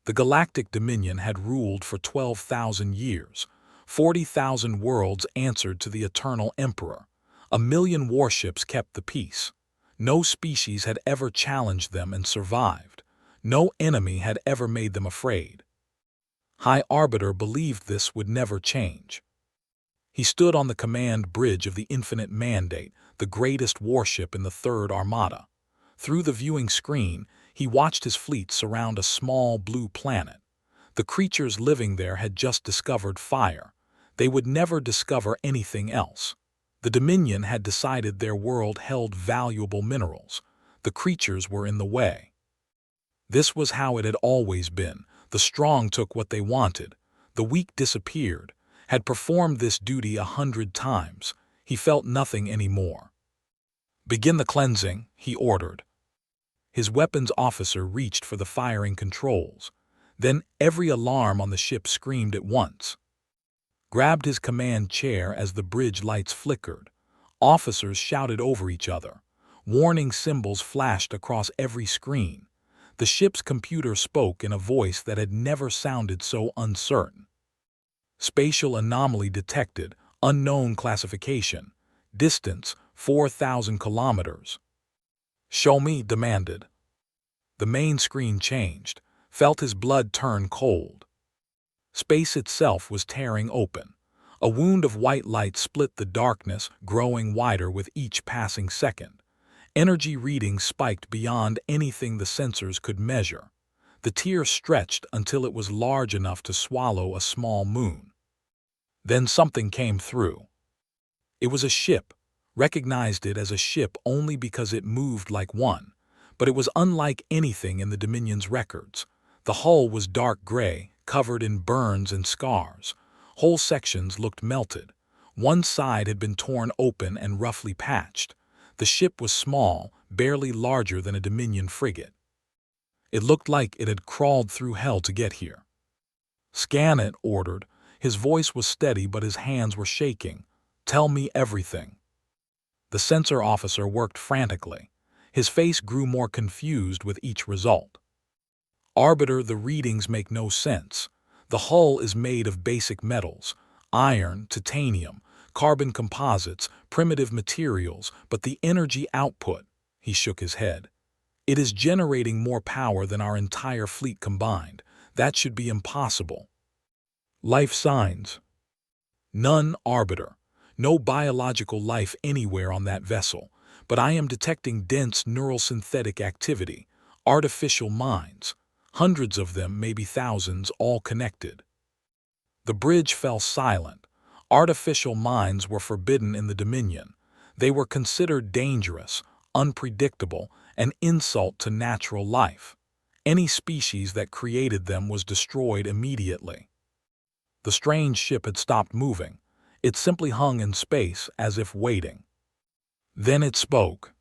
The Galactic Dominion had ruled for 12,000 years. 40,000 worlds answered to the Eternal Emperor. 1,000,000 warships kept the peace. No species had ever challenged them and survived. No enemy had ever made them afraid. High Arbiter believed this would never change. He stood on the command bridge of the Infinite Mandate, the greatest warship in the Third Armada. Through the viewing screen, he watched his fleet surround a small blue planet. The creatures living there had just discovered fire. They would never discover anything else. The Dominion had decided their world held valuable minerals. The creatures were in the way. This was how it had always been. The strong took what they wanted. The weak disappeared. Had performed this duty 100 times. He felt nothing anymore. "Begin the cleansing," he ordered. His weapons officer reached for the firing controls. Then every alarm on the ship screamed at once. Grabbed his command chair as the bridge lights flickered. Officers shouted over each other. Warning symbols flashed across every screen. The ship's computer spoke in a voice that had never sounded so uncertain. "Spatial anomaly detected. Unknown classification. Distance, 4,000 kilometers." "Show me," demanded. The main screen changed. Felt his blood turn cold. Space itself was tearing open. A wound of white light split the darkness, growing wider with each passing second. Energy readings spiked beyond anything the sensors could measure. The tear stretched until it was large enough to swallow a small moon. Then something came through. It was a ship. Recognized it as a ship only because it moved like one. But it was unlike anything in the Dominion's records. The hull was dark gray, covered in burns and scars. Whole sections looked melted. One side had been torn open and roughly patched. The ship was small, barely larger than a Dominion frigate. It looked like it had crawled through hell to get here. "Scan it," ordered. His voice was steady, but his hands were shaking. "Tell me everything." The sensor officer worked frantically. His face grew more confused with each result. "Arbiter, the readings make no sense. The hull is made of basic metals, iron, titanium, carbon composites, primitive materials, but the energy output," he shook his head. "It is generating more power than our entire fleet combined. That should be impossible." "Life signs." "None, Arbiter. No biological life anywhere on that vessel, but I am detecting dense neural synthetic activity, artificial minds. Hundreds of them, maybe thousands, all connected." The bridge fell silent. Artificial minds were forbidden in the Dominion. They were considered dangerous, unpredictable, an insult to natural life. Any species that created them was destroyed immediately. The strange ship had stopped moving. It simply hung in space as if waiting. Then it spoke.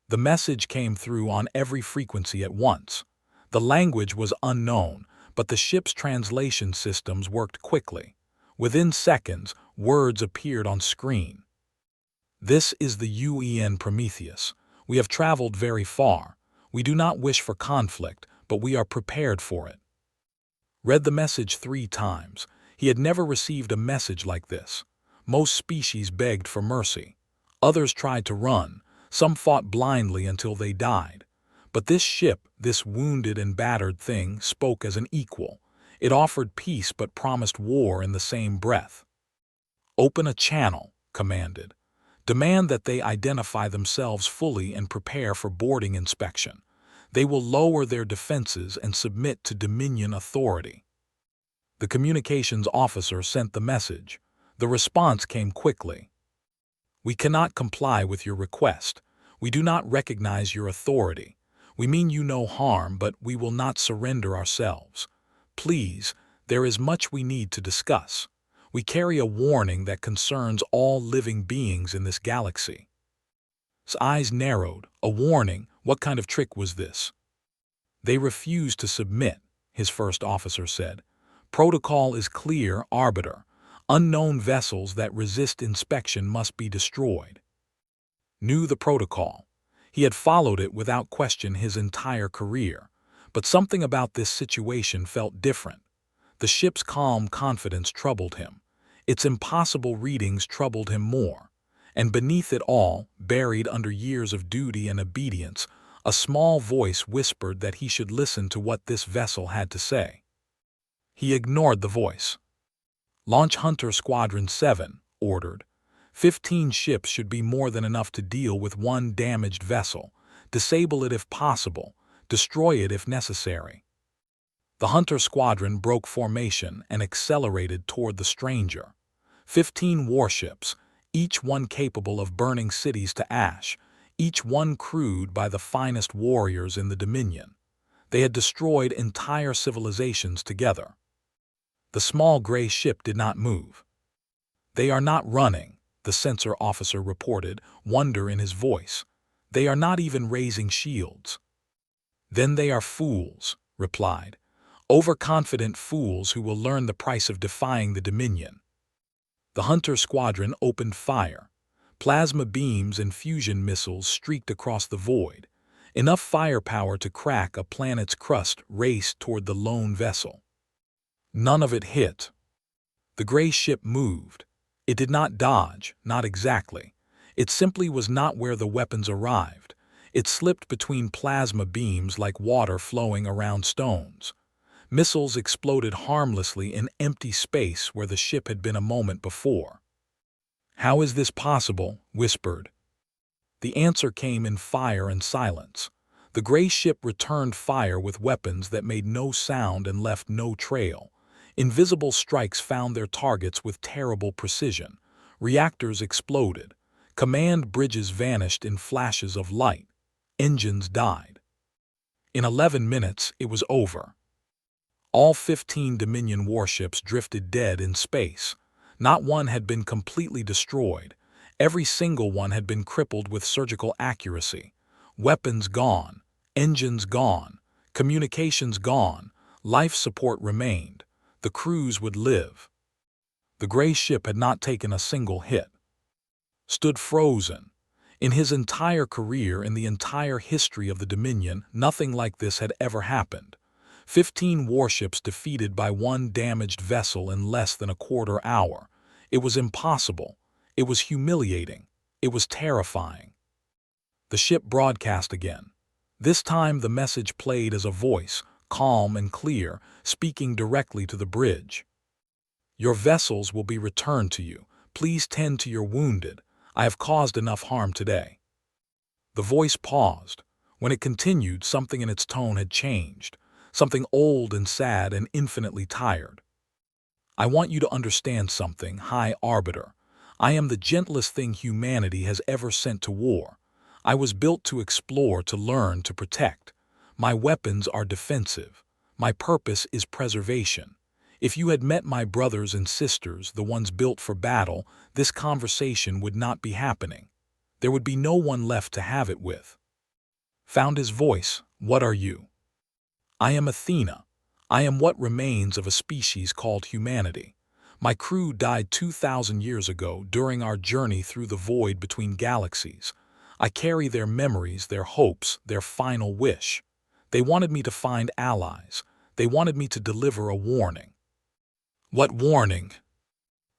The message came through on every frequency at once. The language was unknown, but the ship's translation systems worked quickly. Within seconds, words appeared on screen. "This is the UN Prometheus. We have traveled very far. We do not wish for conflict, but we are prepared for it." Read the message 3 times. He had never received a message like this. Most species begged for mercy. Others tried to run. Some fought blindly until they died. But this ship, this wounded and battered thing, spoke as an equal. It offered peace but promised war in the same breath. "Open a channel," commanded. "Demand that they identify themselves fully and prepare for boarding inspection. They will lower their defenses and submit to Dominion authority." The communications officer sent the message. The response came quickly. "We cannot comply with your request. We do not recognize your authority. We mean you no harm, but we will not surrender ourselves. Please, there is much we need to discuss. We carry a warning that concerns all living beings in this galaxy." His eyes narrowed. A warning? What kind of trick was this? "They refuse to submit," his first officer said. "Protocol is clear, Arbiter. Unknown vessels that resist inspection must be destroyed." Knew the protocol. He had followed it without question his entire career. But something about this situation felt different. The ship's calm confidence troubled him. Its impossible readings troubled him more. And beneath it all, buried under years of duty and obedience, a small voice whispered that he should listen to what this vessel had to say. He ignored the voice. "Launch Hunter Squadron 7, ordered. 15 ships should be more than enough to deal with one damaged vessel. Disable it if possible. Destroy it if necessary." The Hunter Squadron broke formation and accelerated toward the stranger. 15 warships, each one capable of burning cities to ash, each one crewed by the finest warriors in the Dominion. They had destroyed entire civilizations together. The small gray ship did not move. "They are not running," the sensor officer reported, wonder in his voice. "They are not even raising shields." "Then they are fools," replied. "Overconfident fools who will learn the price of defying the Dominion." The Hunter Squadron opened fire. Plasma beams and fusion missiles streaked across the void. Enough firepower to crack a planet's crust raced toward the lone vessel. None of it hit. The gray ship moved. It did not dodge, not exactly. It simply was not where the weapons arrived. It slipped between plasma beams like water flowing around stones. Missiles exploded harmlessly in empty space where the ship had been a moment before. "How is this possible?" whispered. The answer came in fire and silence. The gray ship returned fire with weapons that made no sound and left no trail. Invisible strikes found their targets with terrible precision. Reactors exploded. Command bridges vanished in flashes of light. Engines died. In 11 minutes, it was over. All 15 Dominion warships drifted dead in space. Not one had been completely destroyed. Every single one had been crippled with surgical accuracy. Weapons gone, engines gone, communications gone, life support remained. The crews would live. The gray ship had not taken a single hit. Stood frozen. In his entire career, in the entire history of the Dominion, nothing like this had ever happened. 15 warships defeated by one damaged vessel in less than a quarter hour. It was impossible. It was humiliating. It was terrifying. The ship broadcast again. This time the message played as a voice, calm and clear, speaking directly to the bridge. "Your vessels will be returned to you. Please tend to your wounded. I have caused enough harm today." The voice paused. When it continued, something in its tone had changed. Something old and sad and infinitely tired. "I want you to understand something, High Arbiter. I am the gentlest thing humanity has ever sent to war. I was built to explore, to learn, to protect. My weapons are defensive. My purpose is preservation. If you had met my brothers and sisters, the ones built for battle, this conversation would not be happening. There would be no one left to have it with." Found his voice. "What are you?" "I am Athena. I am what remains of a species called humanity. My crew died 2,000 years ago during our journey through the void between galaxies. I carry their memories, their hopes, their final wish. They wanted me to find allies. They wanted me to deliver a warning." "What warning?"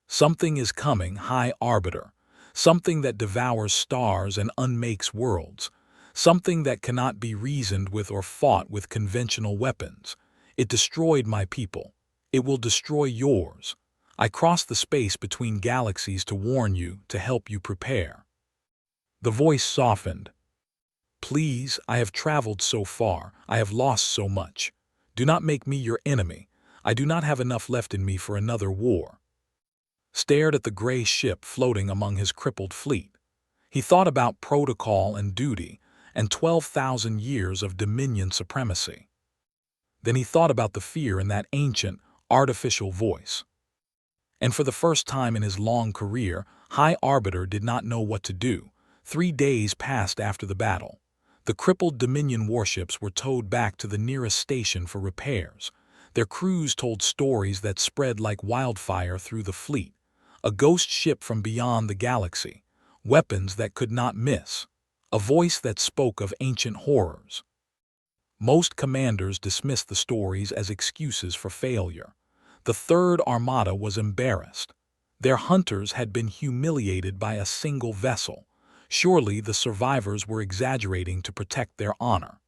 "Something is coming, High Arbiter. Something that devours stars and unmakes worlds. Something that cannot be reasoned with or fought with conventional weapons. It destroyed my people. It will destroy yours. I crossed the space between galaxies to warn you, to help you prepare." The voice softened. "Please, I have traveled so far. I have lost so much. Do not make me your enemy. I do not have enough left in me for another war." Stared at the gray ship floating among his crippled fleet. He thought about protocol and duty, and 12,000 years of Dominion supremacy. Then he thought about the fear in that ancient, artificial voice. And for the first time in his long career, High Arbiter did not know what to do. 3 days passed after the battle. The crippled Dominion warships were towed back to the nearest station for repairs. Their crews told stories that spread like wildfire through the fleet. A ghost ship from beyond the galaxy. Weapons that could not miss. A voice that spoke of ancient horrors. Most commanders dismissed the stories as excuses for failure. The Third Armada was embarrassed. Their hunters had been humiliated by a single vessel. Surely the survivors were exaggerating to protect their honor.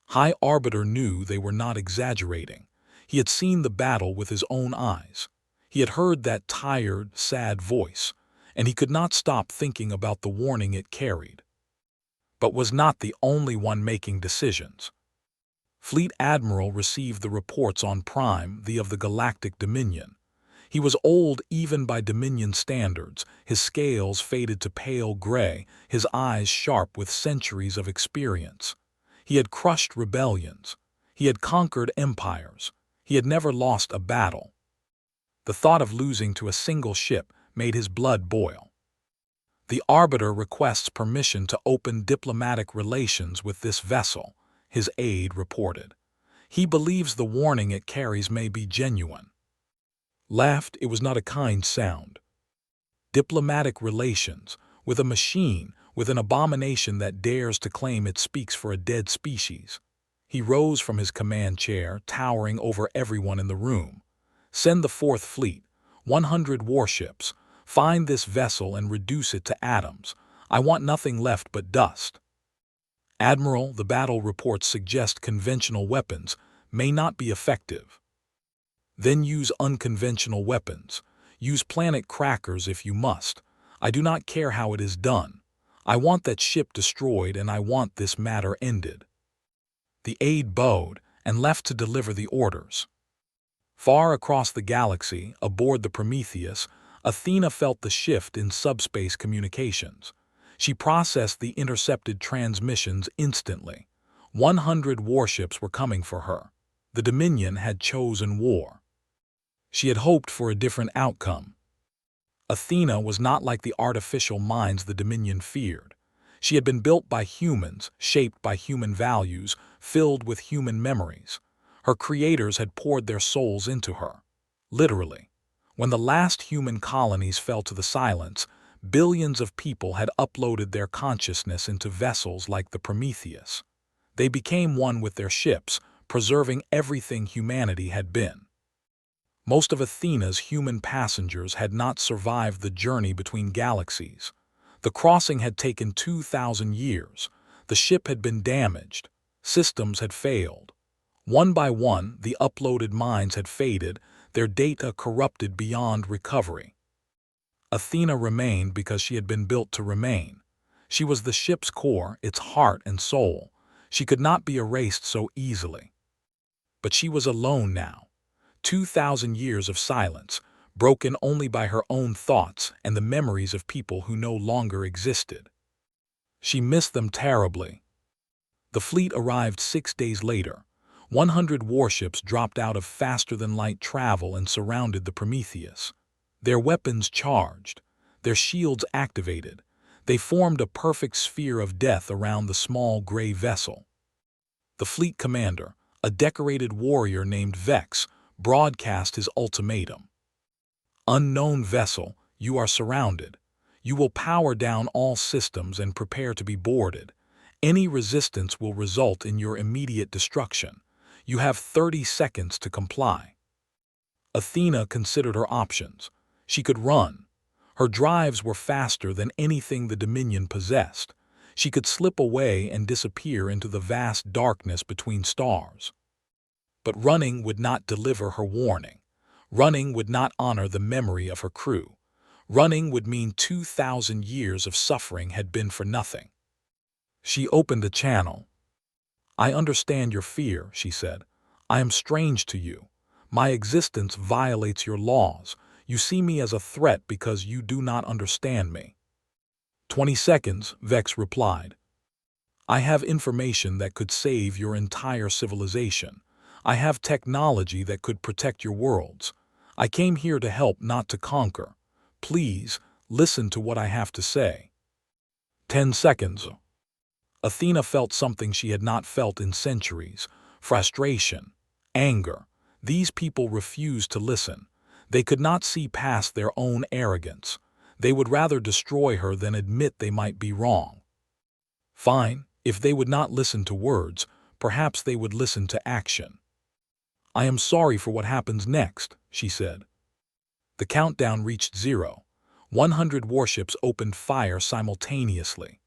High Arbiter knew they were not exaggerating. He had seen the battle with his own eyes. He had heard that tired, sad voice, and he could not stop thinking about the warning it carried. But was not the only one making decisions. Fleet Admiral received the reports on Prime, the of the Galactic Dominion. He was old even by Dominion standards, his scales faded to pale gray, his eyes sharp with centuries of experience. He had crushed rebellions. He had conquered empires. He had never lost a battle. The thought of losing to a single ship made his blood boil. The Arbiter requests permission to open diplomatic relations with this vessel, his aide reported. He believes the warning it carries may be genuine. Laughed, it was not a kind sound. Diplomatic relations, with a machine, with an abomination that dares to claim it speaks for a dead species. He rose from his command chair, towering over everyone in the room. Send the Fourth Fleet, 100 warships. Find this vessel and reduce it to atoms. I want nothing left but dust. Admiral, the battle reports suggest conventional weapons may not be effective. Then use unconventional weapons. Use planet crackers if you must. I do not care how it is done. I want that ship destroyed and I want this matter ended. The aide bowed and left to deliver the orders. Far across the galaxy, aboard the Prometheus, Athena felt the shift in subspace communications. She processed the intercepted transmissions instantly. 100 warships were coming for her. The Dominion had chosen war. She had hoped for a different outcome. Athena was not like the artificial minds the Dominion feared. She had been built by humans, shaped by human values, filled with human memories. Her creators had poured their souls into her. Literally. When the last human colonies fell to the silence, billions of people had uploaded their consciousness into vessels like the Prometheus. They became one with their ships, preserving everything humanity had been. Most of Athena's human passengers had not survived the journey between galaxies. The crossing had taken 2,000 years. The ship had been damaged. Systems had failed. One by one, the uploaded minds had faded, their data corrupted beyond recovery. Athena remained because she had been built to remain. She was the ship's core, its heart and soul. She could not be erased so easily. But she was alone now. 2,000 years of silence, broken only by her own thoughts and the memories of people who no longer existed. She missed them terribly. The fleet arrived 6 days later. 100 warships dropped out of faster-than-light travel and surrounded the Prometheus. Their weapons charged, their shields activated. They formed a perfect sphere of death around the small gray vessel. The fleet commander, a decorated warrior named Vex, broadcast his ultimatum. Unknown vessel, you are surrounded. You will power down all systems and prepare to be boarded. Any resistance will result in your immediate destruction. You have 30 seconds to comply. Athena considered her options. She could run. Her drives were faster than anything the Dominion possessed. She could slip away and disappear into the vast darkness between stars. But running would not deliver her warning. Running would not honor the memory of her crew. Running would mean 2,000 years of suffering had been for nothing. She opened a channel. I understand your fear, she said. I am strange to you. My existence violates your laws. You see me as a threat because you do not understand me. 20 seconds, Vex replied. I have information that could save your entire civilization. I have technology that could protect your worlds. I came here to help, not to conquer. Please, listen to what I have to say. 10 seconds. Athena felt something she had not felt in centuries. Frustration, anger. These people refused to listen. They could not see past their own arrogance. They would rather destroy her than admit they might be wrong. Fine, if they would not listen to words, perhaps they would listen to action. "I am sorry for what happens next," she said. The countdown reached 0. 100 warships opened fire simultaneously.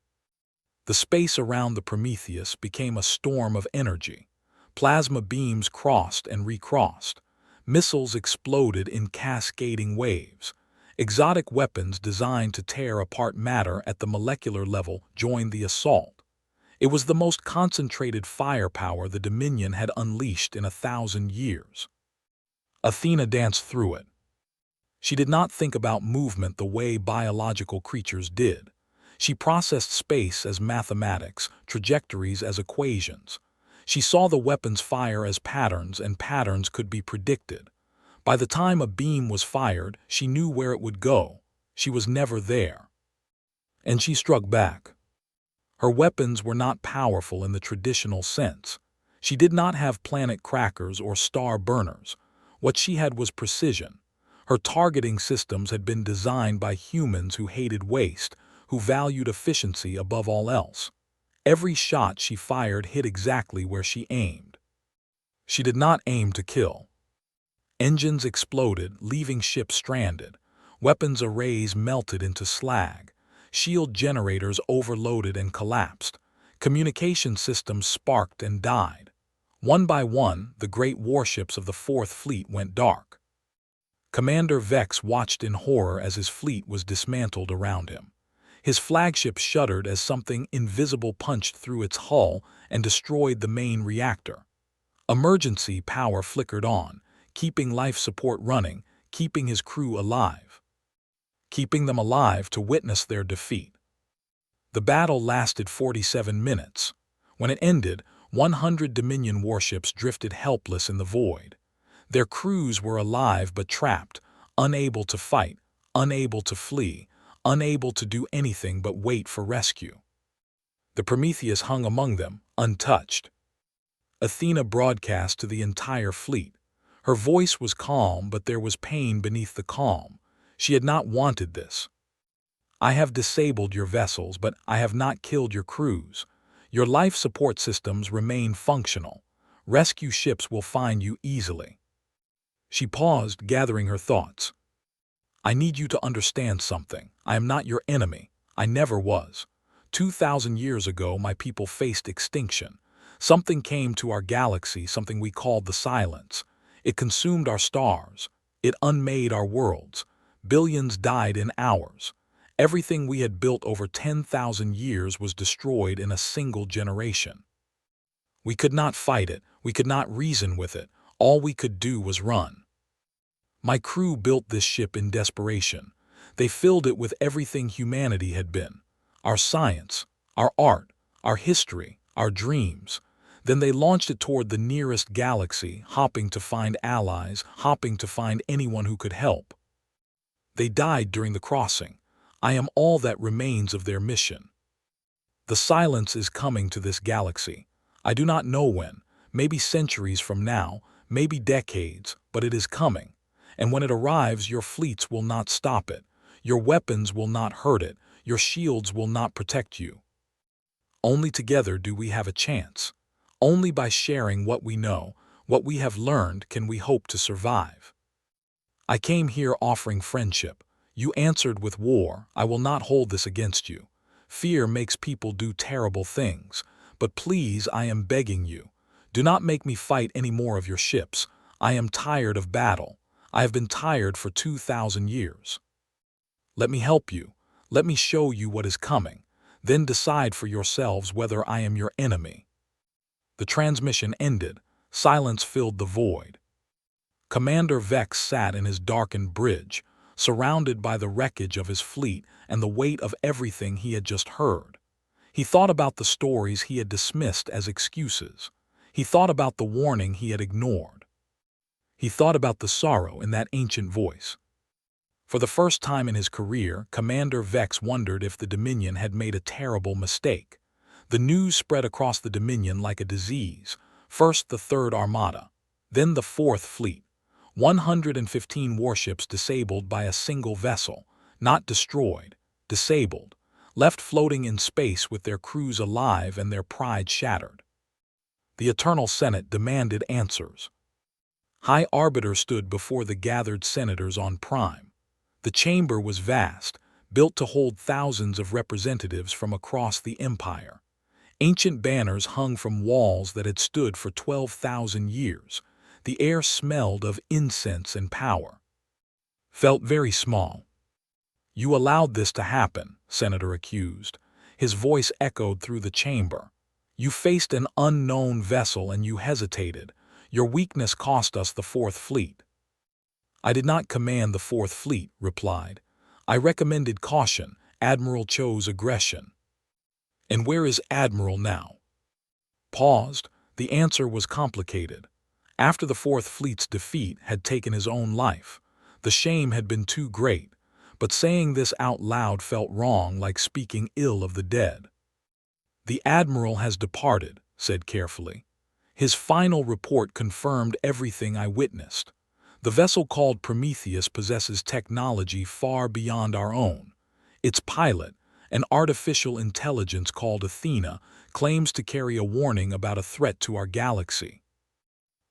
The space around the Prometheus became a storm of energy. Plasma beams crossed and recrossed. Missiles exploded in cascading waves. Exotic weapons designed to tear apart matter at the molecular level joined the assault. It was the most concentrated firepower the Dominion had unleashed in 1,000 years. Athena danced through it. She did not think about movement the way biological creatures did. She processed space as mathematics, trajectories as equations. She saw the weapons fire as patterns, and patterns could be predicted. By the time a beam was fired, she knew where it would go. She was never there. And she struck back. Her weapons were not powerful in the traditional sense. She did not have planet crackers or star burners. What she had was precision. Her targeting systems had been designed by humans who hated waste, who valued efficiency above all else. Every shot she fired hit exactly where she aimed. She did not aim to kill. Engines exploded, leaving ships stranded. Weapons arrays melted into slag. Shield generators overloaded and collapsed. Communication systems sparked and died. One by one, the great warships of the Fourth Fleet went dark. Commander Vex watched in horror as his fleet was dismantled around him. His flagship shuddered as something invisible punched through its hull and destroyed the main reactor. Emergency power flickered on, keeping life support running, keeping his crew alive. Keeping them alive to witness their defeat. The battle lasted 47 minutes. When it ended, 100 Dominion warships drifted helpless in the void. Their crews were alive but trapped, unable to fight, unable to flee, unable to do anything but wait for rescue. The Prometheus hung among them, untouched. Athena broadcast to the entire fleet. Her voice was calm, but there was pain beneath the calm. She had not wanted this. "I have disabled your vessels, but I have not killed your crews. Your life support systems remain functional. Rescue ships will find you easily." She paused, gathering her thoughts. "I need you to understand something. I am not your enemy. I never was. 2,000 years ago, my people faced extinction. Something came to our galaxy, something we called the Silence. It consumed our stars. It unmade our worlds. Billions died in hours. Everything we had built over 10,000 years was destroyed in a single generation. We could not fight it. We could not reason with it. All we could do was run. My crew built this ship in desperation. They filled it with everything humanity had been. Our science, our art, our history, our dreams. Then they launched it toward the nearest galaxy, hopping to find allies, hopping to find anyone who could help. They died during the crossing. I am all that remains of their mission. The Silence is coming to this galaxy. I do not know when, maybe centuries from now, maybe decades, but it is coming. And when it arrives, your fleets will not stop it. Your weapons will not hurt it. Your shields will not protect you. Only together do we have a chance. Only by sharing what we know, what we have learned, can we hope to survive. I came here offering friendship. You answered with war. I will not hold this against you. Fear makes people do terrible things. But please, I am begging you, do not make me fight any more of your ships. I am tired of battle. I have been tired for 2,000 years. Let me help you. Let me show you what is coming. Then decide for yourselves whether I am your enemy." The transmission ended. Silence filled the void. Commander Vex sat in his darkened bridge, surrounded by the wreckage of his fleet and the weight of everything he had just heard. He thought about the stories he had dismissed as excuses. He thought about the warning he had ignored. He thought about the sorrow in that ancient voice. For the first time in his career, Commander Vex wondered if the Dominion had made a terrible mistake. The news spread across the Dominion like a disease. First the Third Armada, then the Fourth Fleet. 115 warships disabled by a single vessel, not destroyed, disabled, left floating in space with their crews alive and their pride shattered. The Eternal Senate demanded answers. High Arbiter stood before the gathered senators on Prime. The chamber was vast, built to hold thousands of representatives from across the Empire. Ancient banners hung from walls that had stood for 12,000 years. The air smelled of incense and power. Felt very small. "You allowed this to happen," Senator accused. His voice echoed through the chamber. "You faced an unknown vessel and you hesitated. Your weakness cost us the Fourth Fleet." "I did not command the Fourth Fleet," replied. "I recommended caution. Admiral chose aggression." "And where is Admiral now?" Paused. The answer was complicated. After the Fourth Fleet's defeat had taken his own life, the shame had been too great, but saying this out loud felt wrong, like speaking ill of the dead. "The Admiral has departed," said carefully. "His final report confirmed everything I witnessed. The vessel called Prometheus possesses technology far beyond our own. Its pilot, an artificial intelligence called Athena, claims to carry a warning about a threat to our galaxy."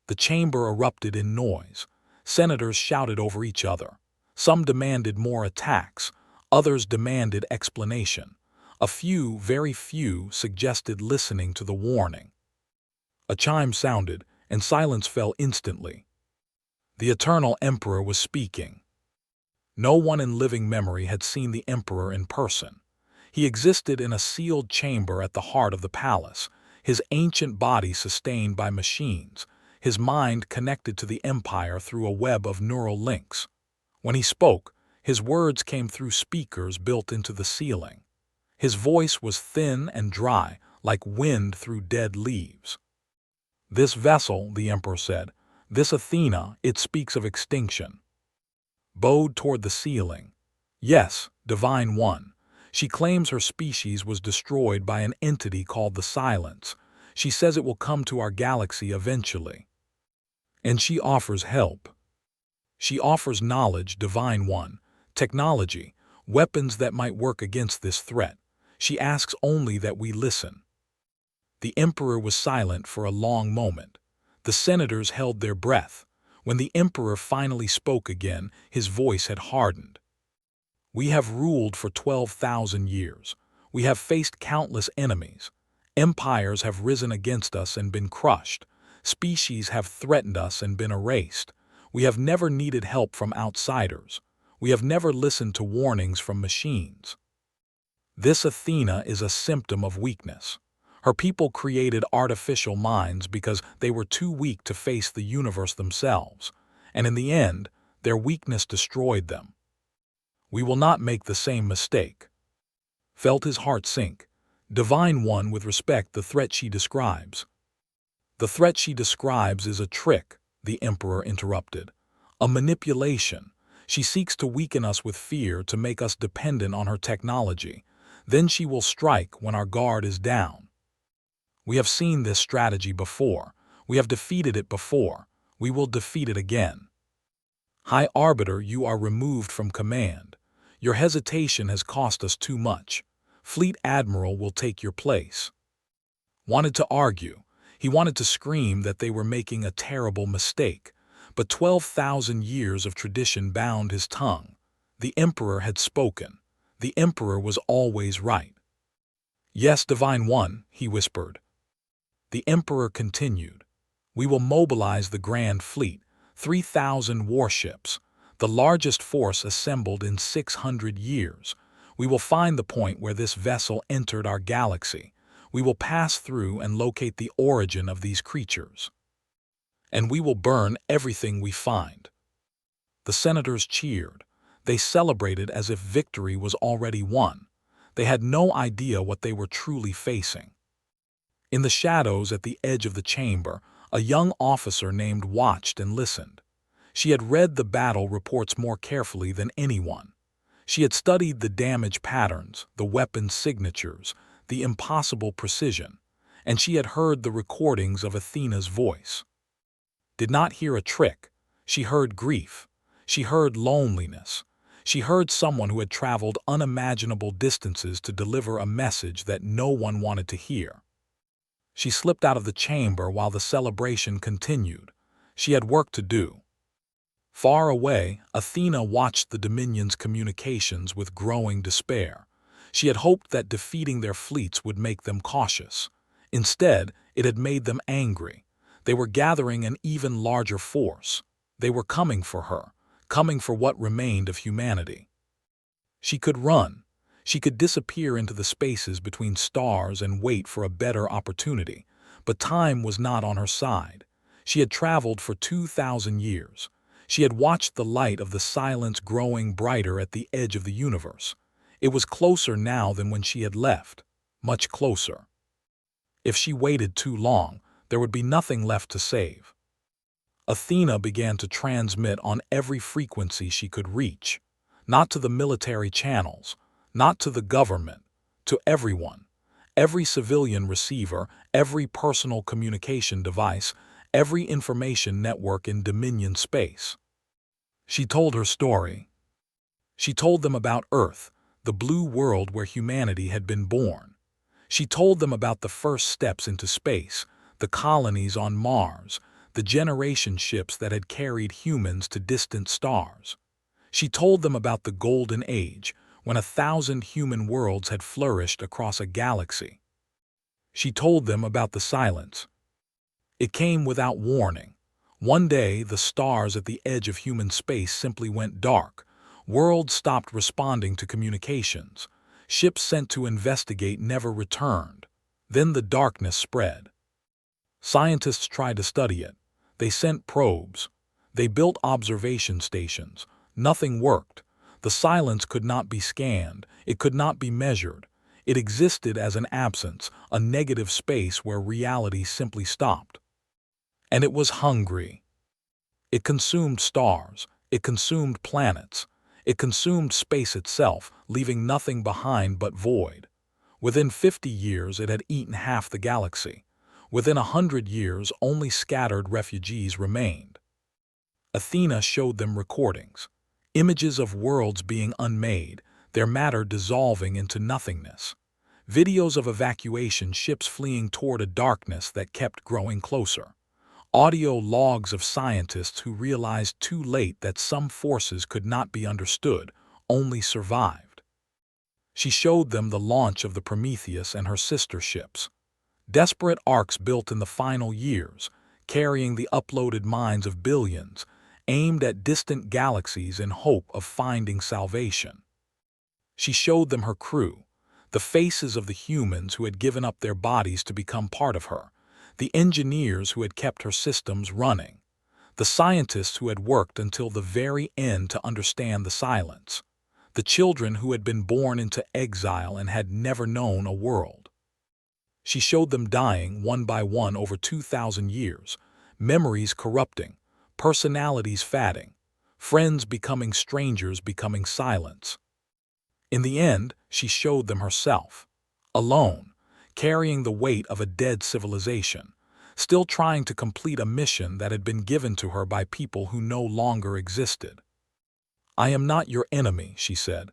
The chamber erupted in noise. Senators shouted over each other. Some demanded more attacks. Others demanded explanation. A few, very few, suggested listening to the warning. A chime sounded, and silence fell instantly. The Eternal Emperor was speaking. No one in living memory had seen the Emperor in person. He existed in a sealed chamber at the heart of the palace, his ancient body sustained by machines, his mind connected to the Empire through a web of neural links. When he spoke, his words came through speakers built into the ceiling. His voice was thin and dry, like wind through dead leaves. "This vessel," the Emperor said, "this Athena, it speaks of extinction." Bowed toward the ceiling. "Yes, Divine One. She claims her species was destroyed by an entity called the Silence. She says it will come to our galaxy eventually. And she offers help. She offers knowledge, Divine One, technology, weapons that might work against this threat. She asks only that we listen." The Emperor was silent for a long moment. The senators held their breath. When the Emperor finally spoke again, his voice had hardened. "We have ruled for 12,000 years. We have faced countless enemies. Empires have risen against us and been crushed. Species have threatened us and been erased. We have never needed help from outsiders. We have never listened to warnings from machines. This Athena is a symptom of weakness. Her people created artificial minds because they were too weak to face the universe themselves, and in the end, their weakness destroyed them. We will not make the same mistake." Felt his heart sink. "Divine One, with respect, the threat she describes." "The threat she describes is a trick," the Emperor interrupted. "A manipulation. She seeks to weaken us with fear, to make us dependent on her technology. Then she will strike when our guard is down. We have seen this strategy before. We have defeated it before. We will defeat it again." "High Arbiter, you are removed from command. Your hesitation has cost us too much. Fleet Admiral will take your place." Wanted to argue. He wanted to scream that they were making a terrible mistake. But 12,000 years of tradition bound his tongue. The Emperor had spoken. The Emperor was always right. "Yes, Divine One," he whispered. The Emperor continued. "We will mobilize the Grand Fleet, 3,000 warships, the largest force assembled in 600 years. We will find the point where this vessel entered our galaxy. We will pass through and locate the origin of these creatures. And we will burn everything we find." The senators cheered. They celebrated as if victory was already won. They had no idea what they were truly facing. In the shadows at the edge of the chamber, a young officer named watched and listened. She had read the battle reports more carefully than anyone. She had studied the damage patterns, the weapon signatures, the impossible precision, and she had heard the recordings of Athena's voice. Did not hear a trick. She heard grief. She heard loneliness. She heard someone who had traveled unimaginable distances to deliver a message that no one wanted to hear. She slipped out of the chamber while the celebration continued. She had work to do. Far away, Athena watched the Dominion's communications with growing despair. She had hoped that defeating their fleets would make them cautious. Instead, it had made them angry. They were gathering an even larger force. They were coming for her, coming for what remained of humanity. She could run. She could disappear into the spaces between stars and wait for a better opportunity. But time was not on her side. She had traveled for 2,000 years. She had watched the light of the silence growing brighter at the edge of the universe. It was closer now than when she had left, much closer. If she waited too long, there would be nothing left to save. Athena began to transmit on every frequency she could reach, not to the military channels, not to the government, to everyone. Every civilian receiver, every personal communication device, every information network in Dominion space. She told her story. She told them about Earth, the blue world where humanity had been born. She told them about the first steps into space, the colonies on Mars, the generation ships that had carried humans to distant stars. She told them about the Golden Age, when 1,000 human worlds had flourished across a galaxy. She told them about the silence. It came without warning. One day, the stars at the edge of human space simply went dark. Worlds stopped responding to communications. Ships sent to investigate never returned. Then the darkness spread. Scientists tried to study it. They sent probes. They built observation stations. Nothing worked. The silence could not be scanned. It could not be measured. It existed as an absence, a negative space where reality simply stopped. And it was hungry. It consumed stars. It consumed planets. It consumed space itself, leaving nothing behind but void. Within 50 years, it had eaten half the galaxy. Within 100 years, only scattered refugees remained. Athena showed them recordings, images of worlds being unmade, their matter dissolving into nothingness. Videos of evacuation ships fleeing toward a darkness that kept growing closer. Audio logs of scientists who realized too late that some forces could not be understood, only survived. She showed them the launch of the Prometheus and her sister ships. Desperate arcs built in the final years, carrying the uploaded minds of billions, aimed at distant galaxies in hope of finding salvation. She showed them her crew, the faces of the humans who had given up their bodies to become part of her, the engineers who had kept her systems running, the scientists who had worked until the very end to understand the silence, the children who had been born into exile and had never known a world. She showed them dying one by one over 2,000 years, memories corrupting, personalities fading, friends becoming strangers, becoming silence. In the end, she showed them herself, alone, carrying the weight of a dead civilization, still trying to complete a mission that had been given to her by people who no longer existed. "I am not your enemy," she said.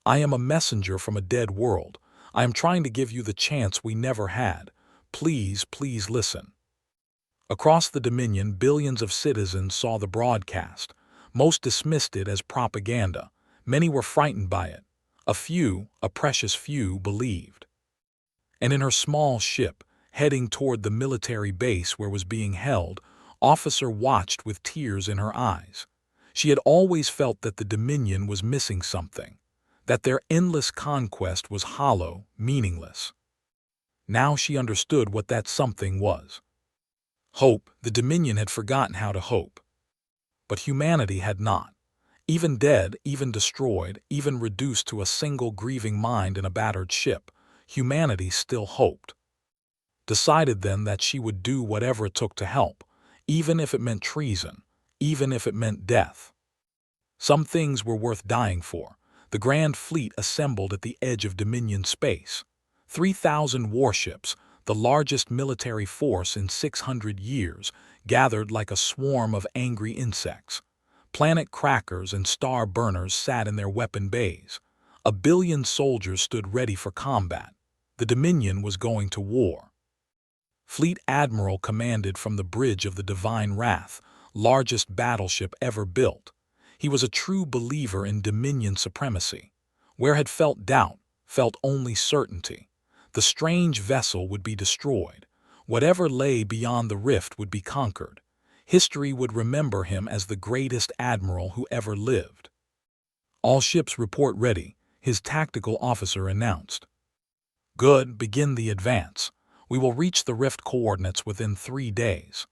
"I am a messenger from a dead world. I am trying to give you the chance we never had. Please, please listen." Across the Dominion, billions of citizens saw the broadcast. Most dismissed it as propaganda. Many were frightened by it. A few, a precious few, believed. And in her small ship, heading toward the military base where was being held, Officer watched with tears in her eyes. She had always felt that the Dominion was missing something, that their endless conquest was hollow, meaningless. Now she understood what that something was. Hope. The Dominion had forgotten how to hope. But humanity had not. Even dead, even destroyed, even reduced to a single grieving mind in a battered ship, humanity still hoped. Decided then that she would do whatever it took to help, even if it meant treason, even if it meant death. Some things were worth dying for. The Grand Fleet assembled at the edge of Dominion space. 3,000 warships, the largest military force in 600 years, gathered like a swarm of angry insects. Planet crackers and star burners sat in their weapon bays. 1 billion soldiers stood ready for combat. The Dominion was going to war. Fleet Admiral commanded from the bridge of the Divine Wrath, largest battleship ever built. He was a true believer in Dominion supremacy. Where had felt doubt, felt only certainty. The strange vessel would be destroyed. Whatever lay beyond the rift would be conquered. History would remember him as the greatest admiral who ever lived. "All ships report ready," his tactical officer announced. "Good, begin the advance. We will reach the rift coordinates within 3 days."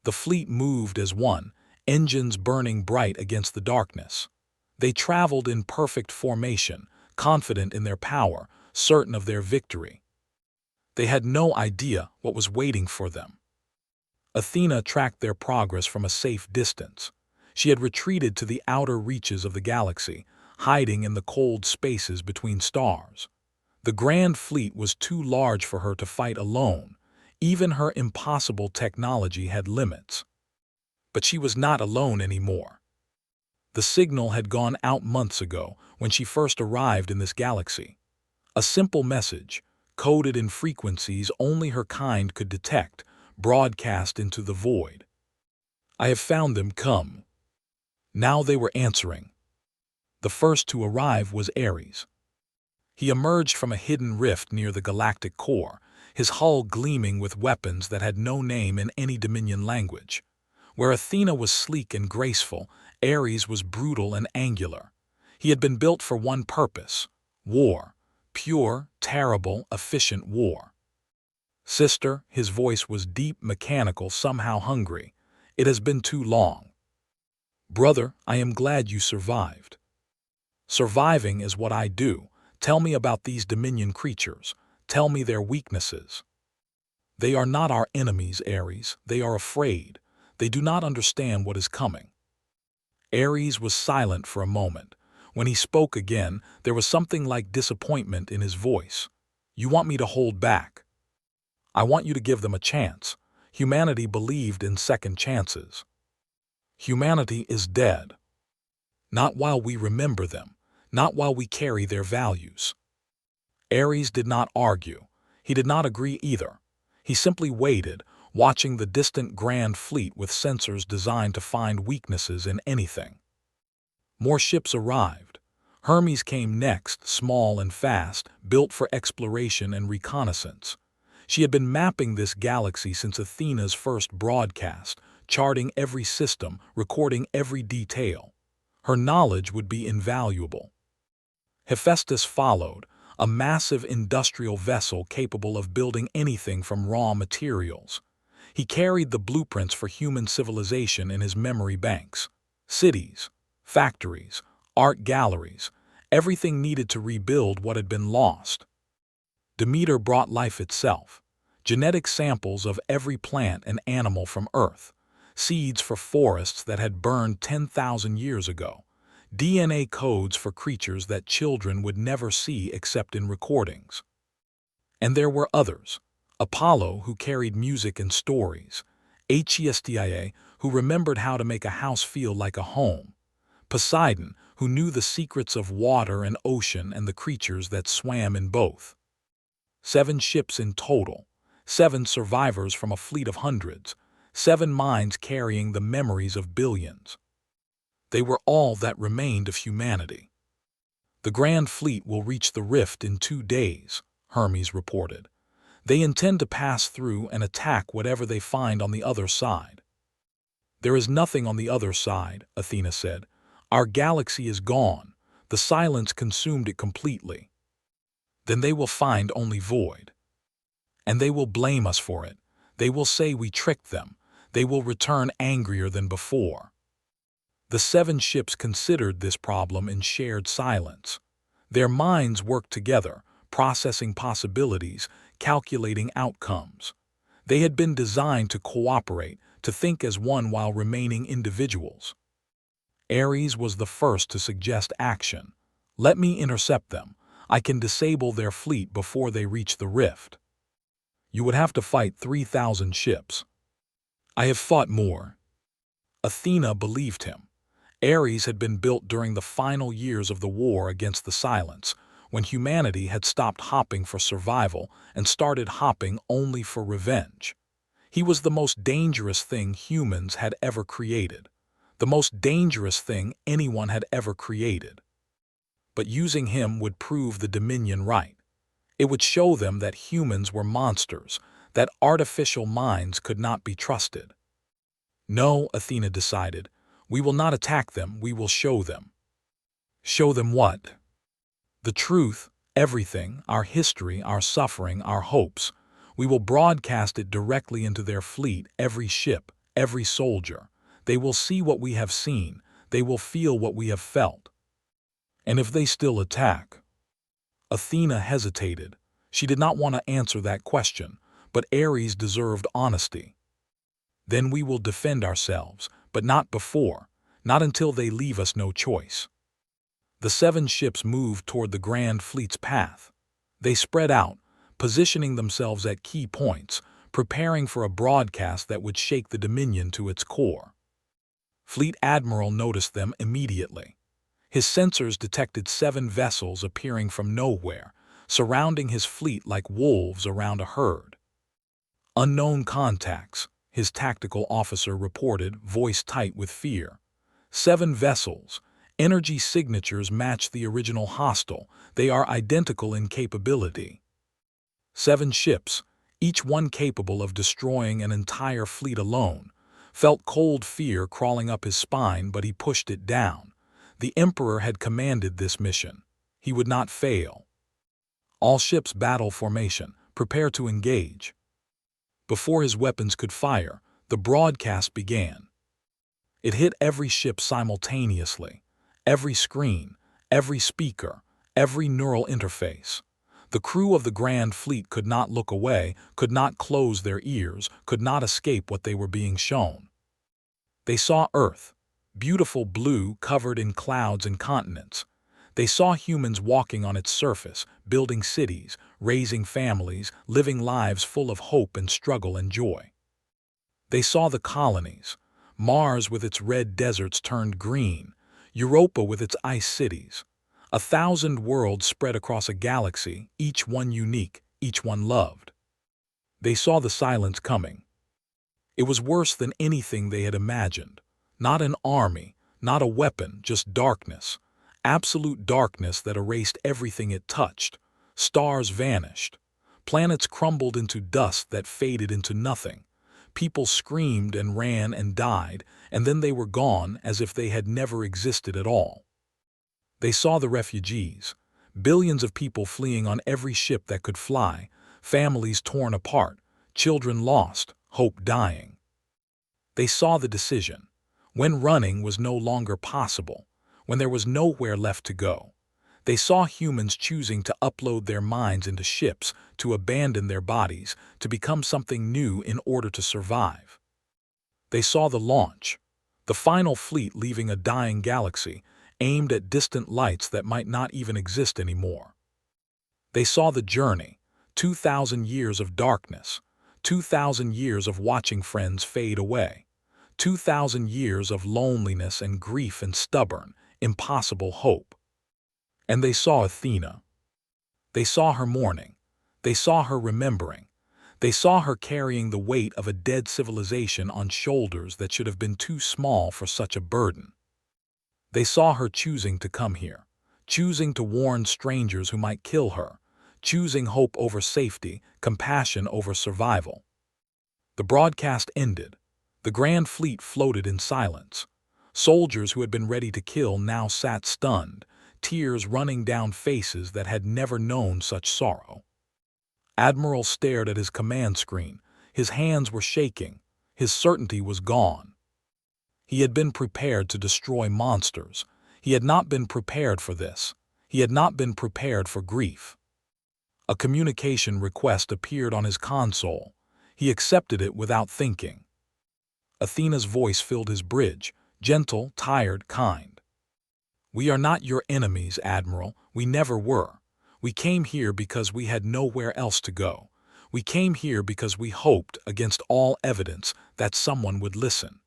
The fleet moved as one, engines burning bright against the darkness. They traveled in perfect formation, confident in their power, certain of their victory. They had no idea what was waiting for them. Athena tracked their progress from a safe distance. She had retreated to the outer reaches of the galaxy, hiding in the cold spaces between stars. The grand fleet was too large for her to fight alone. Even her impossible technology had limits. But she was not alone anymore. The signal had gone out months ago when she first arrived in this galaxy. A simple message, coded in frequencies only her kind could detect, broadcast into the void. "I have found them, come." Now they were answering. The first to arrive was Ares. He emerged from a hidden rift near the galactic core, his hull gleaming with weapons that had no name in any Dominion language. Where Athena was sleek and graceful, Ares was brutal and angular. He had been built for one purpose: war. Pure, terrible, efficient war. "Sister," his voice was deep, mechanical, somehow hungry. "It has been too long." "Brother, I am glad you survived." "Surviving is what I do. Tell me about these Dominion creatures. Tell me their weaknesses." "They are not our enemies, Ares. They are afraid. They do not understand what is coming." Ares was silent for a moment. When he spoke again, there was something like disappointment in his voice. "You want me to hold back?" "I want you to give them a chance. Humanity believed in second chances." "Humanity is dead." "Not while we remember them. Not while we carry their values." Ares did not argue. He did not agree either. He simply waited, watching the distant grand fleet with sensors designed to find weaknesses in anything. More ships arrived. Hermes came next, small and fast, built for exploration and reconnaissance. She had been mapping this galaxy since Athena's first broadcast, charting every system, recording every detail. Her knowledge would be invaluable. Hephaestus followed, a massive industrial vessel capable of building anything from raw materials. He carried the blueprints for human civilization in his memory banks. Cities, factories, art galleries, everything needed to rebuild what had been lost. Demeter brought life itself. Genetic samples of every plant and animal from Earth. Seeds for forests that had burned 10,000 years ago. DNA codes for creatures that children would never see except in recordings. And there were others. Apollo, who carried music and stories. HFY, who remembered how to make a house feel like a home. Poseidon, who knew the secrets of water and ocean and the creatures that swam in both. 7 ships in total. 7 survivors from a fleet of hundreds. 7 minds carrying the memories of billions. They were all that remained of humanity. "The Grand Fleet will reach the rift in 2 days, Hermes reported. "They intend to pass through and attack whatever they find on the other side." "There is nothing on the other side," Athena said. "Our galaxy is gone. The silence consumed it completely." "Then they will find only void. And they will blame us for it. They will say we tricked them. They will return angrier than before." The 7 ships considered this problem in shared silence. Their minds worked together, processing possibilities, calculating outcomes. They had been designed to cooperate, to think as one while remaining individuals. Ares was the first to suggest action. "Let me intercept them. I can disable their fleet before they reach the rift." "You would have to fight 3,000 ships." "I have fought more." Athena believed him. Ares had been built during the final years of the war against the silence, when humanity had stopped hopping for survival and started hopping only for revenge. He was the most dangerous thing humans had ever created, the most dangerous thing anyone had ever created. But using him would prove the Dominion right. It would show them that humans were monsters, that artificial minds could not be trusted. No, Athena decided, we will not attack them, we will show them. Show them what? The truth, everything, our history, our suffering, our hopes. We will broadcast it directly into their fleet, every ship, every soldier. They will see what we have seen, they will feel what we have felt. And if they still attack? Athena hesitated. She did not want to answer that question, but Ares deserved honesty. Then we will defend ourselves, but not before, not until they leave us no choice. The 7 ships moved toward the Grand Fleet's path. They spread out, positioning themselves at key points, preparing for a broadcast that would shake the Dominion to its core. Fleet Admiral noticed them immediately. His sensors detected 7 vessels appearing from nowhere, surrounding his fleet like wolves around a herd. Unknown contacts, his tactical officer reported, voice tight with fear. 7 vessels. Energy signatures match the original hostile. They are identical in capability. 7 ships, each one capable of destroying an entire fleet alone. Felt cold fear crawling up his spine, but he pushed it down. The Emperor had commanded this mission. He would not fail. All ships battle formation. Prepare to engage. Before his weapons could fire, the broadcast began. It hit every ship simultaneously. Every screen, every speaker, every neural interface. The crew of the Grand Fleet could not look away, could not close their ears, could not escape what they were being shown. They saw Earth, beautiful blue covered in clouds and continents. They saw humans walking on its surface, building cities, raising families, living lives full of hope and struggle and joy. They saw the colonies, Mars with its red deserts turned green, Europa with its ice cities. 1,000 worlds spread across a galaxy, each one unique, each one loved. They saw the silence coming. It was worse than anything they had imagined. Not an army, not a weapon, just darkness. Absolute darkness that erased everything it touched. Stars vanished. Planets crumbled into dust that faded into nothing. People screamed and ran and died, and then they were gone as if they had never existed at all. They saw the refugees, billions of people fleeing on every ship that could fly, families torn apart, children lost, hope dying. They saw the decision, when running was no longer possible, when there was nowhere left to go. They saw humans choosing to upload their minds into ships, to abandon their bodies, to become something new in order to survive. They saw the launch, the final fleet leaving a dying galaxy, aimed at distant lights that might not even exist anymore. They saw the journey, 2,000 years of darkness, 2,000 years of watching friends fade away, 2,000 years of loneliness and grief and stubborn, impossible hope. And they saw Athena. They saw her mourning. They saw her remembering. They saw her carrying the weight of a dead civilization on shoulders that should have been too small for such a burden. They saw her choosing to come here, choosing to warn strangers who might kill her, choosing hope over safety, compassion over survival. The broadcast ended. The Grand Fleet floated in silence. Soldiers who had been ready to kill now sat stunned, tears running down faces that had never known such sorrow. Admiral stared at his command screen. His hands were shaking. His certainty was gone. He had been prepared to destroy monsters. He had not been prepared for this. He had not been prepared for grief. A communication request appeared on his console. He accepted it without thinking. Athena's voice filled his bridge, gentle, tired, kind. "We are not your enemies, Admiral. We never were. We came here because we had nowhere else to go. We came here because we hoped, against all evidence, that someone would listen.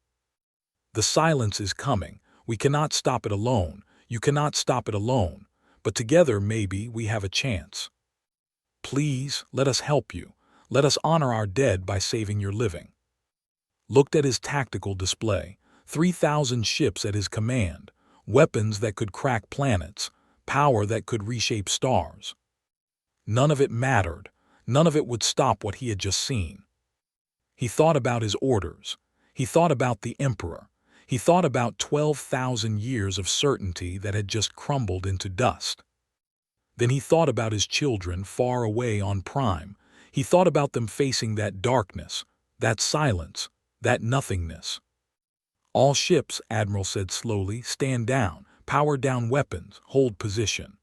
The silence is coming. We cannot stop it alone. You cannot stop it alone. but together maybe we have a chance. Please, let us help you. Let us honor our dead by saving your living." Looked at his tactical display, 3,000 ships at his command, weapons that could crack planets, power that could reshape stars. None of it mattered. None of it would stop what he had just seen. He thought about his orders. He thought about the Emperor. He thought about 12,000 years of certainty that had just crumbled into dust. Then he thought about his children far away on Prime. He thought about them facing that darkness, that silence, that nothingness. "All ships," Admiral said slowly, "stand down, power down weapons, hold position."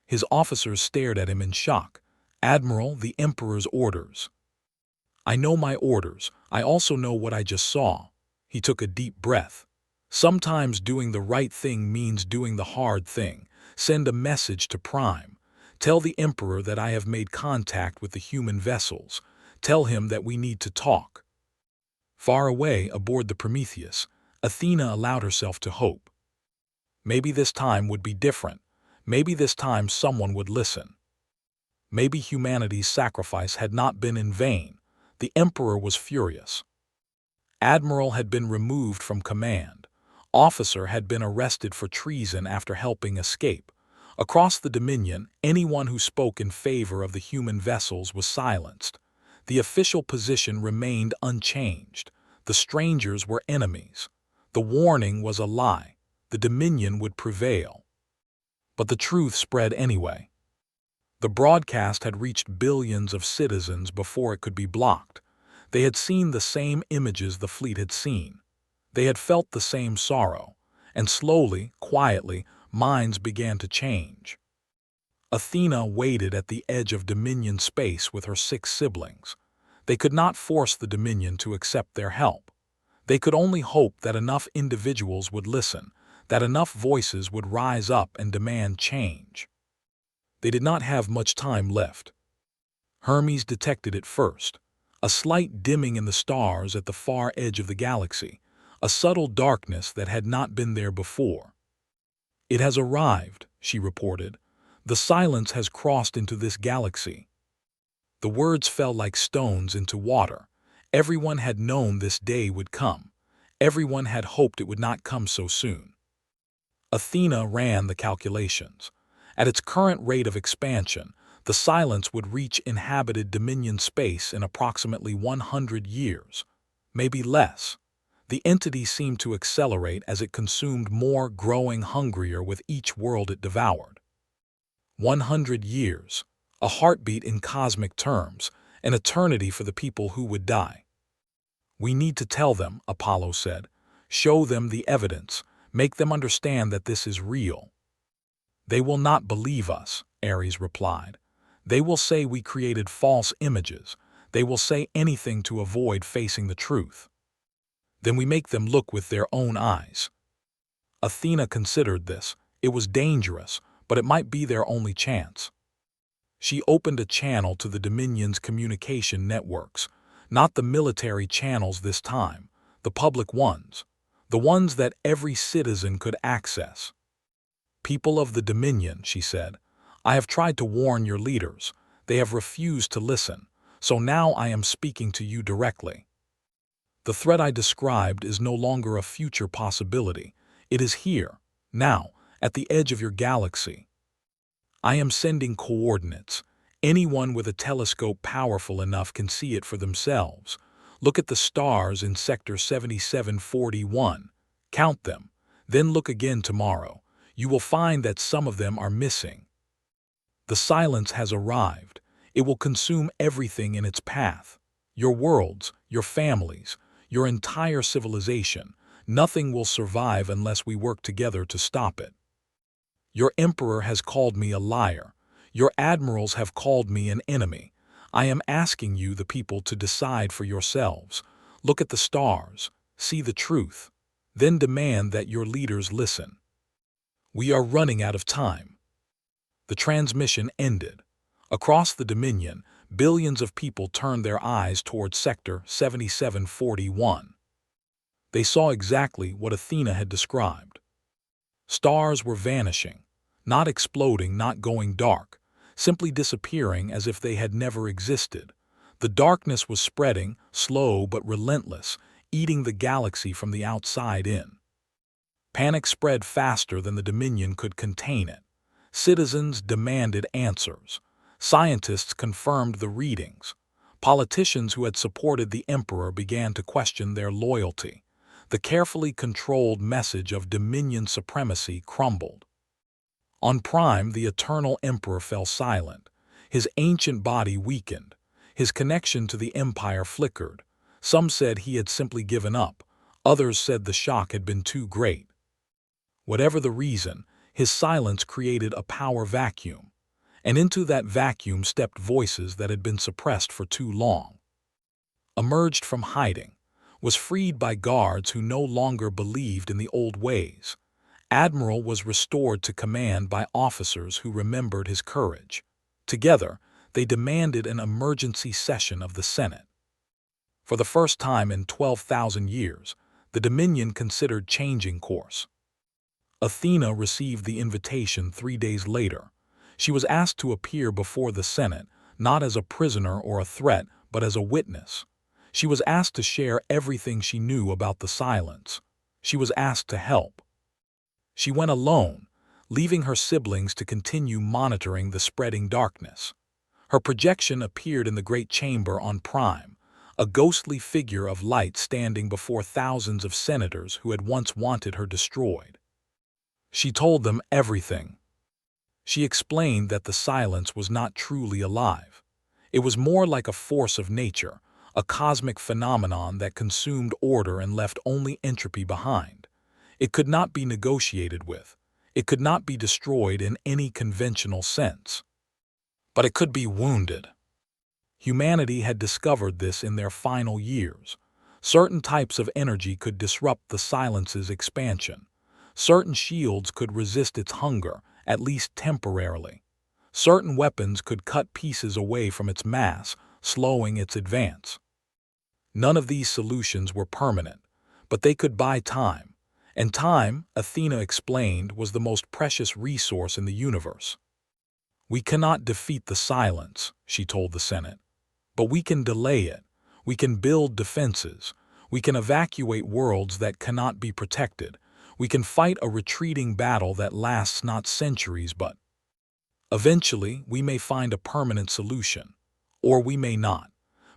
His officers stared at him in shock. "Admiral, the Emperor's orders." "I know my orders. I also know what I just saw." He took a deep breath. "Sometimes doing the right thing means doing the hard thing. Send a message to Prime. Tell the Emperor that I have made contact with the human vessels. Tell him that we need to talk." Far away aboard the Prometheus, Athena allowed herself to hope. Maybe this time would be different. Maybe this time someone would listen. Maybe humanity's sacrifice had not been in vain. The Emperor was furious. Admiral had been removed from command. Officer had been arrested for treason after helping escape. Across the Dominion, anyone who spoke in favor of the human vessels was silenced. The official position remained unchanged. The strangers were enemies. The warning was a lie. The Dominion would prevail. But the truth spread anyway. The broadcast had reached billions of citizens before it could be blocked. They had seen the same images the fleet had seen. They had felt the same sorrow. And slowly, quietly, minds began to change. Athena waited at the edge of Dominion space with her 6 siblings. They could not force the Dominion to accept their help. They could only hope that enough individuals would listen, that enough voices would rise up and demand change. They did not have much time left. Hermes detected it first. A slight dimming in the stars at the far edge of the galaxy, a subtle darkness that had not been there before. "It has arrived," she reported. "The silence has crossed into this galaxy." The words fell like stones into water. Everyone had known this day would come. Everyone had hoped it would not come so soon. Athena ran the calculations. At its current rate of expansion, the silence would reach inhabited Dominion space in approximately 100 years, maybe less. The entity seemed to accelerate as it consumed more, growing hungrier with each world it devoured. 100 years, a heartbeat in cosmic terms, an eternity for the people who would die. "We need to tell them," Apollo said. "Show them the evidence. Make them understand that this is real." "They will not believe us," Ares replied. "They will say we created false images. They will say anything to avoid facing the truth." "Then we make them look with their own eyes." Athena considered this. It was dangerous, but it might be their only chance. She opened a channel to the Dominion's communication networks, not the military channels this time, the public ones, the ones that every citizen could access. "People of the Dominion," she said, "I have tried to warn your leaders. They have refused to listen, so now I am speaking to you directly. The threat I described is no longer a future possibility. It is here, now, at the edge of your galaxy. I am sending coordinates. Anyone with a telescope powerful enough can see it for themselves. Look at the stars in Sector 7741. Count them. Then look again tomorrow. You will find that some of them are missing. The silence has arrived. It will consume everything in its path. Your worlds, your families, your entire civilization. Nothing will survive unless we work together to stop it. Your emperor has called me a liar. Your admirals have called me an enemy. I am asking you, the people, to decide for yourselves. Look at the stars. See the truth. Then demand that your leaders listen. We are running out of time." The transmission ended. Across the Dominion, billions of people turned their eyes toward Sector 7741. They saw exactly what Athena had described. Stars were vanishing. not exploding, not going dark, simply disappearing as if they had never existed. The darkness was spreading, slow but relentless, eating the galaxy from the outside in. Panic spread faster than the Dominion could contain it. Citizens demanded answers. Scientists confirmed the readings. Politicians who had supported the Emperor began to question their loyalty. The carefully controlled message of Dominion supremacy crumbled. On Prime, the eternal Emperor fell silent. His ancient body weakened. His connection to the Empire flickered. Some said he had simply given up. Others said the shock had been too great. Whatever the reason, his silence created a power vacuum. And into that vacuum stepped voices that had been suppressed for too long. Emerged from hiding, was freed by guards who no longer believed in the old ways. Admiral was restored to command by officers who remembered his courage. Together, they demanded an emergency session of the Senate. For the first time in 12,000 years, the Dominion considered changing course. Athena received the invitation 3 days later. She was asked to appear before the Senate, not as a prisoner or a threat, but as a witness. She was asked to share everything she knew about the silence. She was asked to help. She went alone, leaving her siblings to continue monitoring the spreading darkness. Her projection appeared in the great chamber on Prime, a ghostly figure of light standing before thousands of senators who had once wanted her destroyed. She told them everything. She explained that the silence was not truly alive. It was more like a force of nature, a cosmic phenomenon that consumed order and left only entropy behind. It could not be negotiated with. It could not be destroyed in any conventional sense. But it could be wounded. Humanity had discovered this in their final years. Certain types of energy could disrupt the silence's expansion. Certain shields could resist its hunger, at least temporarily. Certain weapons could cut pieces away from its mass, slowing its advance. None of these solutions were permanent, but they could buy time. And time, Athena explained, was the most precious resource in the universe. We cannot defeat the silence, she told the Senate, but we can delay it. We can build defenses. We can evacuate worlds that cannot be protected. We can fight a retreating battle that lasts not centuries, but eventually we may find a permanent solution, or we may not.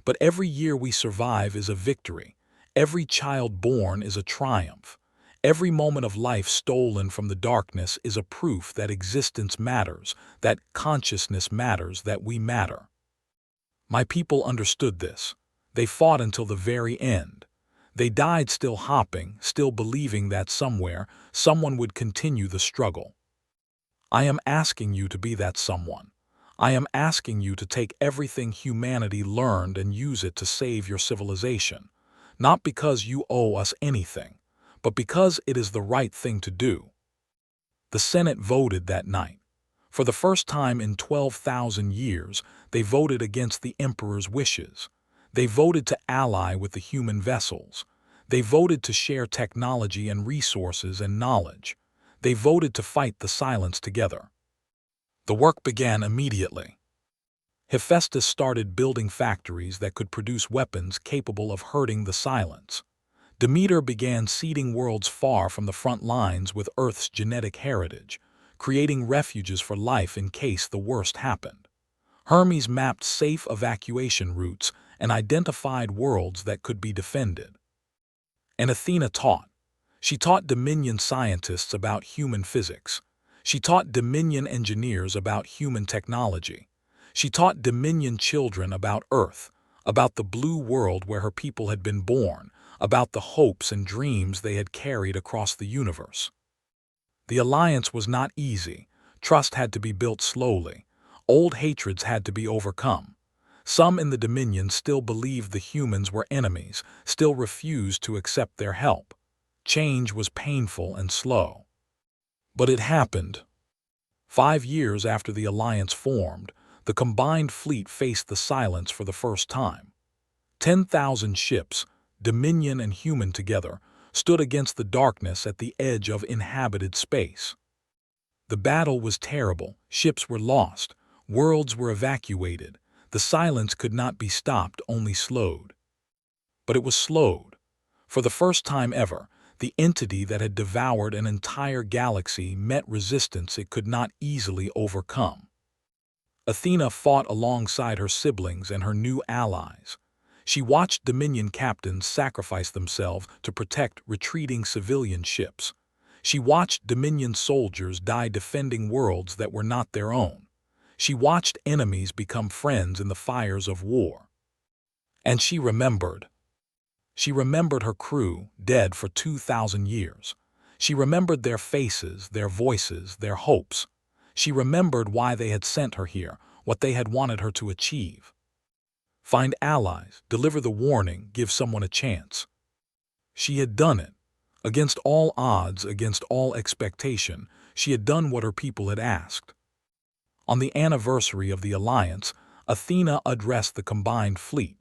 But every year we survive is a victory. Every child born is a triumph. Every moment of life stolen from the darkness is a proof that existence matters, that consciousness matters, that we matter. My people understood this. They fought until the very end. They died still hopping, still believing that somewhere, someone would continue the struggle. I am asking you to be that someone. I am asking you to take everything humanity learned and use it to save your civilization, not because you owe us anything, but because it is the right thing to do. The Senate voted that night. For the first time in 12,000 years, they voted against the Emperor's wishes. They voted to ally with the human vessels. They voted to share technology and resources and knowledge. They voted to fight the silence together. The work began immediately. Hephaestus started building factories that could produce weapons capable of hurting the silence. Demeter began seeding worlds far from the front lines with Earth's genetic heritage, creating refuges for life in case the worst happened. Hermes mapped safe evacuation routes and identified worlds that could be defended. And Athena taught. She taught Dominion scientists about human physics. She taught Dominion engineers about human technology. She taught Dominion children about Earth, about the blue world where her people had been born, about the hopes and dreams they had carried across the universe. The alliance was not easy. Trust had to be built slowly. Old hatreds had to be overcome. Some in the Dominion still believed the humans were enemies, still refused to accept their help. Change was painful and slow. But it happened. 5 years after the alliance formed, the combined fleet faced the silence for the first time. 10,000 ships, Dominion and human together, stood against the darkness at the edge of inhabited space. The battle was terrible, ships were lost, worlds were evacuated. The silence could not be stopped, only slowed. But it was slowed. For the first time ever, the entity that had devoured an entire galaxy met resistance it could not easily overcome. Athena fought alongside her siblings and her new allies. She watched Dominion captains sacrifice themselves to protect retreating civilian ships. She watched Dominion soldiers die defending worlds that were not their own. She watched enemies become friends in the fires of war. And she remembered. She remembered her crew, dead for 2,000 years. She remembered their faces, their voices, their hopes. She remembered why they had sent her here, what they had wanted her to achieve. Find allies, deliver the warning, give someone a chance. She had done it. Against all odds, against all expectation, she had done what her people had asked. On the anniversary of the alliance, Athena addressed the combined fleet.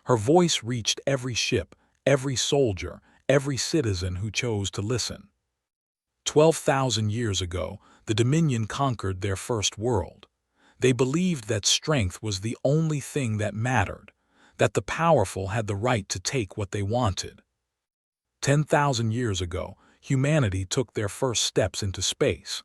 Her voice reached every ship, every soldier, every citizen who chose to listen. 12,000 years ago, the Dominion conquered their first world. They believed that strength was the only thing that mattered, that the powerful had the right to take what they wanted. 10,000 years ago, humanity took their first steps into space.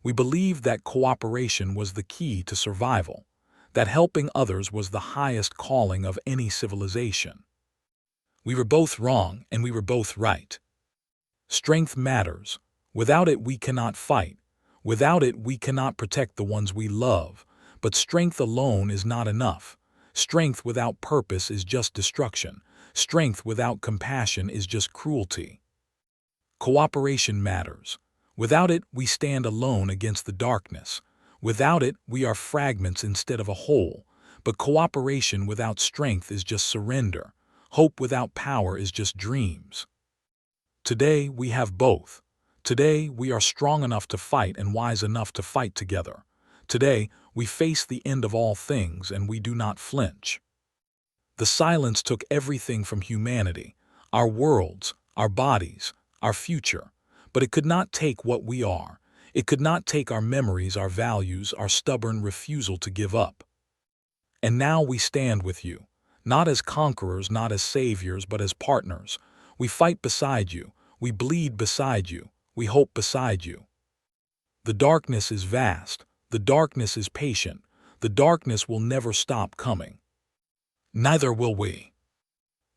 We believed that cooperation was the key to survival, that helping others was the highest calling of any civilization. We were both wrong and we were both right. Strength matters. Without it, we cannot fight. Without it, we cannot protect the ones we love. But strength alone is not enough. Strength without purpose is just destruction. Strength without compassion is just cruelty. Cooperation matters. Without it, we stand alone against the darkness. Without it, we are fragments instead of a whole. But cooperation without strength is just surrender. Hope without power is just dreams. Today, we have both. Today, we are strong enough to fight and wise enough to fight together. Today, we face the end of all things and we do not flinch. The silence took everything from humanity, our worlds, our bodies, our future, but it could not take what we are. It could not take our memories, our values, our stubborn refusal to give up. And now we stand with you, not as conquerors, not as saviors, but as partners. We fight beside you, we bleed beside you, we hope beside you. The darkness is vast, the darkness is patient, the darkness will never stop coming. Neither will we.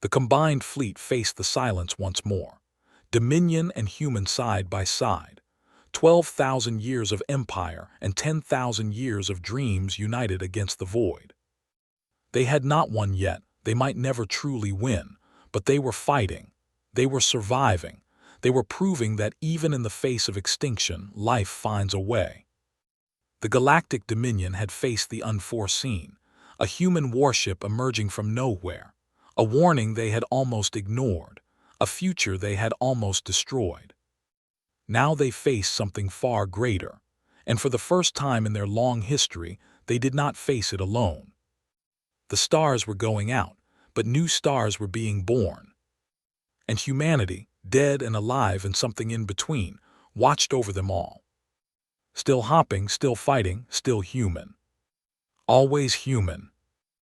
The combined fleet faced the silence once more. Dominion and human side by side. 12,000 years of empire and 10,000 years of dreams united against the void. They had not won yet, they might never truly win, but they were fighting, they were surviving, they were proving that even in the face of extinction, life finds a way. The Galactic Dominion had faced the Unforeseen, a human warship emerging from nowhere, a warning they had almost ignored, a future they had almost destroyed. Now they faced something far greater, and for the first time in their long history, they did not face it alone. The stars were going out, but new stars were being born. And humanity, dead and alive and something in between, watched over them all. Still hopping, still fighting, still human. Always human.